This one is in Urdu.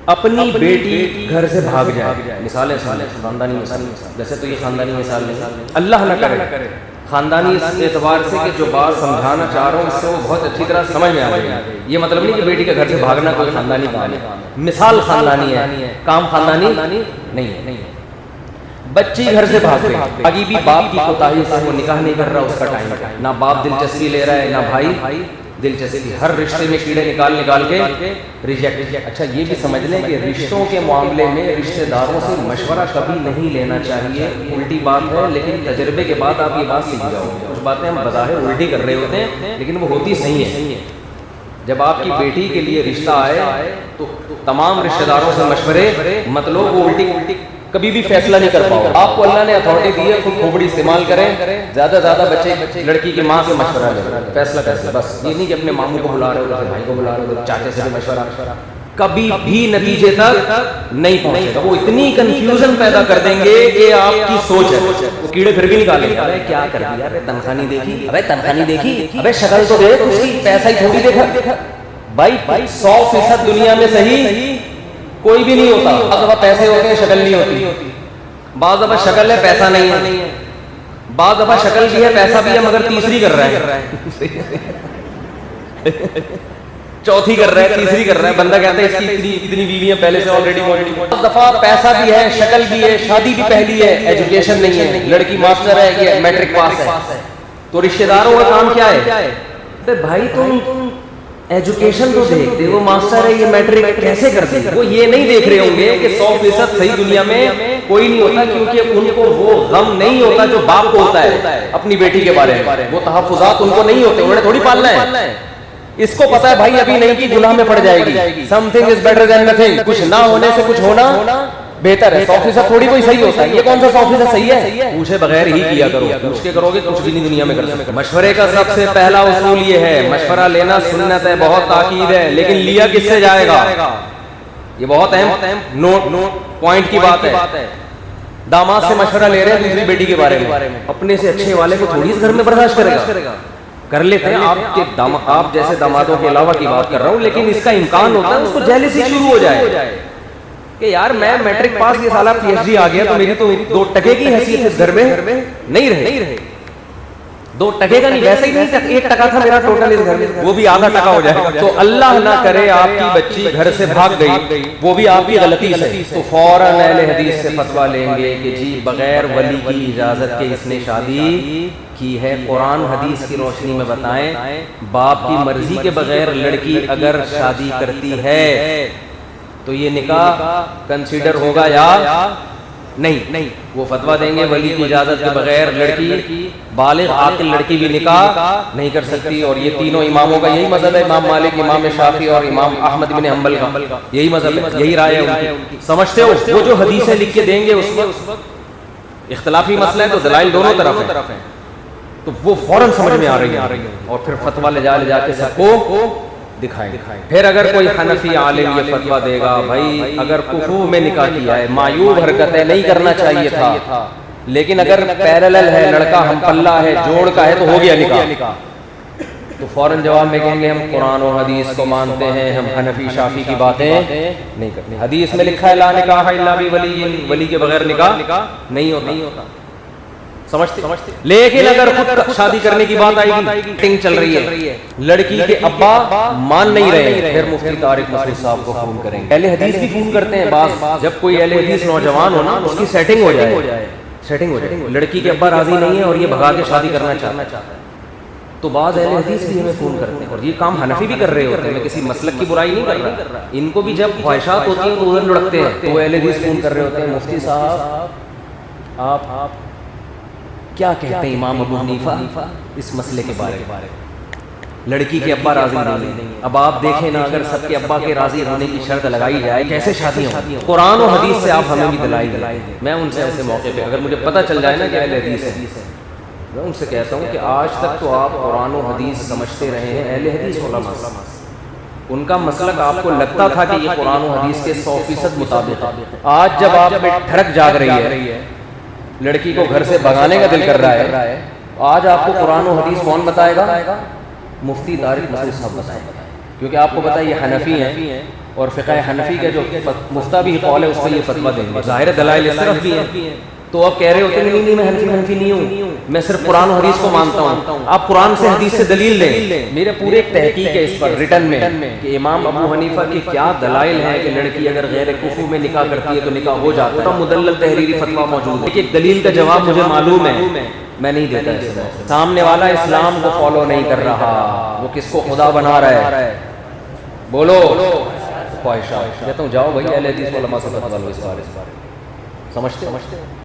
اپنی بیٹی گھر سے بھاگ جائے، مثالیں خاندانی مثال، جیسے تو یہ خاندانی مثال نہیں، اللہ نہ کرے خاندانی اس اعتبار سے کہ جو بات سمجھانا چاہ رہا ہوں اس سے وہ بہت اچھی طرح سمجھ میں آ جائے. یہ مطلب نہیں کہ بیٹی کے گھر سے بھاگنا کوئی خاندانی کام ہے، مثال خاندانی ہے، کام خاندانی نہیں ہے. بچی گھر سے بھاگ گئی، اگی بھی باپ کی کوتاہی سے وہ نکاح نہیں کر رہا، اس کا ٹائم ہے، نہ باپ دلچسپی لے رہا ہے نہ بھائی دلچسپی، ہر رشتے میں کیڑے نکال کے ریجیکٹ. اچھا یہ بھی سمجھ لیں کہ رشتوں کے معاملے میں رشتہ داروں سے مشورہ کبھی نہیں لینا چاہیے. الٹی بات ہے لیکن تجربے کے بعد آپ یہ بات سیکھ جاؤ گے. کچھ باتیں ہم بظاہر الٹی کر رہے ہوتے ہیں لیکن وہ ہوتی صحیح ہے. جب آپ کی بیٹی کے لیے رشتہ آئے تو تمام رشتہ داروں سے مشورے مطلب وہ الٹی کبھی بھی فیصلہ نہیں کر پاؤ. آپ کو اللہ نے اتھارٹی دی ہے، خود کھوپڑی استعمال کریں، زیادہ بچے لڑکی کی ماں سے مشورہ لیں، فیصلہ بس. یہ نہیں کہ اپنے ماموں کو بلا رہے ہو، بھائی کو بلا رہے ہو، چاچے سے بھی مشورہ، کبھی بھی نتیجے تک نہیں پہنچے گا. وہ اتنی کنفیوژن پیدا کر دیں گے کہ آپ کی سوچ ہے وہ کیڑے پھر بھی نکالیں گے. ارے کیا کر دیا، ارے تنخواہ نہیں دیکھی، ارے تنخواہ نہیں دیکھی، ارے شکل تو دیکھ اس کی، پیسہ ہی تھوڑی دیکھا. بھائی 100% دنیا میں صحیح کوئی بھی نہیں ہوتا. بعض دفعہ پیسے ہوتے ہیں شکل نہیں ہوتی، بعض دفعہ شکل ہے پیسہ نہیں ہے، بعض دفعہ شکل بھی ہے پیسہ بھی ہے مگر تیسری کر رہا ہے، چوتھی کر رہا ہے، تیسری کر رہا ہے. بندہ کہتا ہے اس کی اتنی بیویاں پہلے سے آلریڈی موجود. بعض دفعہ پیسہ بھی ہے، شکل بھی ہے، شادی بھی پہلی ہے، ایجوکیشن نہیں ہے، لڑکی ماسٹر ہے یا میٹرک پاس ہے. تو رشتہ داروں کا کام کیا ہے؟ بھائی تم ایجوکیشن تو دیکھتے، وہ ماسٹر ہے یہ میٹرک کیسے کرتے ہیں. وہ یہ نہیں دیکھ رہے ہوں گے کہ 100% صحیح دنیا میں کوئی نہیں ہوتا، کیونکہ ان کو وہ غم نہیں ہوتا جو باپ کو ہوتا ہے اپنی بیٹی کے بارے میں. وہ تحفظات ان کو نہیں ہوتے، انہوں نے تھوڑی پالنا ہے. اس کو پتا ہے بھائی ابھی نہیں کی گناہ میں پڑ جائے گی. Some thing is better than nothing. کچھ نہ ہونے سے کچھ ہونا بہتر ہے. 100% تھوڑی کوئی صحیح ہوتا ہے. یہ کون سا 100% صحیح ہے؟ پوچھے بغیر ہی کیا کرو. پوچھ کے کرو گے کچھ بھی نہیں دنیا میں کر سکتے. مشورے کا سب سے پہلا اصول یہ ہے، مشورہ لینا سنت ہے، بہت تاکید ہے، لیکن لیا کس سے جائے گا؟ یہ بہت اہم نوٹ پوائنٹ کی بات ہے. داماد سے مشورہ لے رہے ہیں دوسری بیٹی کے بارے میں، اپنے سے اچھے والے کو تھوڑی اس گھر میں برداشت کرے گا. کر لیتے ہیں آپ جیسے دامادوں کے علاوہ کی بات کر رہا ہوں، لیکن اس کا امکان ہوتا ہے اس کو جیلسی شروع ہو جائے کہ یار میں میٹرک پاس، یہ سالہ پی ایچ ڈی آ گیا تو میری تو 2 ٹکے کی حیثیت اس گھر میں نہیں رہے. 2 ٹکے کا نہیں، ویسے ہی نہیں 1 ٹکا تھا میرا ٹوٹل اس گھر میں، وہ بھی آدھا ٹکا ہو جائے گا. تو اللہ نہ کرے آپ کی بچی گھر سے بھاگ گئی، وہ بھی آپ کی غلطی سے، تو فوراً اہل حدیث سے فتویٰ لیں گے کہ جی بغیر ولی کی اجازت کے اس نے شادی کی ہے. قرآن حدیث کی روشنی میں بتائیں، باپ کی مرضی کے بغیر لڑکی اگر شادی کرتی ہے تو یہ نکاح کنسیڈر ہوگا یا نہیں؟ وہ فتویٰ دیں گے ولی کی اجازت کے بغیر لڑکی، بالغ عاقل لڑکی بھی نکاح نہیں کر سکتی. اور یہ تینوں اماموں کا یہی مذہب ہے، امام مالک، امام شافعی اور امام احمد بن حنبل کا یہی مذہب ہے، یہی رائے ہے ان کی. سمجھتے ہو وہ جو حدیثیں لکھ کے دیں گے اس وقت اختلافی مسئلہ ہے تو دلائل دونوں طرف ہیں، تو وہ فوراً سمجھ میں آ رہی ہے اور پھر فتویٰ لے جا کے سب کو دکھائیں. پھر اگر کوئی حنفی عالم یہ فتویٰ دے گا بھائی اگر کفو میں نکاح کیا ہے، معیوب حرکت ہے، نہیں کرنا چاہیے تھا، لیکن اگر پیرالل ہے، لڑکا ہم پلہ ہے، جوڑ کا ہے تو ہو گیا نکاح، تو فوراً جواب میں کہیں گے ہم قرآن و حدیث کو مانتے ہیں، ہم حنفی شافعی کی باتیں نہیں کرتے. حدیث میں لکھا ہے لا نکاح الا بولی، ولی کے بغیر نکاح نہیں ہوتا. سمجھتے. لیکن اگر خود شادی کرنے کی بات آئے گی، ٹنگ چل رہی ہے، لڑکی کے ابا مان نہیں رہے، پھر مفتی طارق مسعود صاحب کو فون کریں گے. اہل حدیث بھی فون کرتے ہیں بعض. جب کوئی اہل حدیث نوجوان ہو نا اس کی سیٹنگ ہو جائے، لڑکی کے ابا راضی نہیں ہے اور یہ بھگا کے شادی کرنا چاہتا ہے، تو بعض اہل حدیث بھی ہمیں فون کرتے ہیں. اور یہ کام حنفی بھی کر رہے ہوتے ہیں، میں کسی مسلک کی برائی نہیں کر رہا. ان کو بھی جب خواہشات ہوتی ہیں تو ادھر لڑکتے ہیں، تو وہ اہل حدیث فون کر رہے ہوتے ہیں مفتی صاحب آپ کیا کہتے ہیں امام ابو حنیفہ اس مسئلے کے بارے میں؟ لڑکی کے ابا راضی نہیں. اب آپ دیکھیں نا اگر سب کے ابا کے راضی ہونے کی شرط لگائی جائے کیسے شادی ہو؟ قرآن و حدیث سے آپ ہمیں بھی دلائل دیں. میں ان سے ایسے موقع پہ اگر مجھے پتہ چل جائے نا کہ اہل حدیث ہے، میں ان سے کہتا ہوں کہ آج تک تو آپ قرآن و حدیث سمجھتے رہے ہیں، اہل حدیث علماء ان کا مسلک آپ کو لگتا تھا کہ یہ قرآن و حدیث کے 100% مطابق ہے. آج جب آپ میں ٹھڑک جاگ رہی ہے، لڑکی کو گھر سے بھگانے کا دل کر رہا ہے، آج آپ کو قرآن و حدیث کون بتائے گا؟ مفتی طارق مسعود صاحب بتائیں گے، کیونکہ آپ کو پتہ ہے یہ حنفی ہیں اور فقہ حنفی کا جو مفتابی قول ہے اس میں یہ فتویٰ دیں گے. ظاہر دلائل اس طرف بھی ہیں. تو آپ کہہ رہے ہوتے ہیں نہیں میں حنفی نہیں ہوں, میں صرف قرآن و حدیث کو مانتا ہوں. آپ قرآن سے حدیث سے دلیل دیں. میرے پورے ایک تحقیق ہے اس پر ریٹن میں کہ امام ابو حنیفہ کی کیا دلائل ہیں کہ لڑکی اگر غیر کفو میں نکاح کرتی ہے تو نکاح ہو جاتا ہے. مدلل تحریری فتویٰ موجود ہے. ایک دلیل کا جواب مجھے معلوم ہے, میں نہیں دیتا اس طرح. سامنے والا اسلام کو فالو نہیں کر رہا, وہ کس کو خدا بنا رہا ہے. بولو خواہشات. کہتا ہوں جاؤ بھائی اہل حدیث علماء سے فتویٰ لو اس بارے. سمجھتے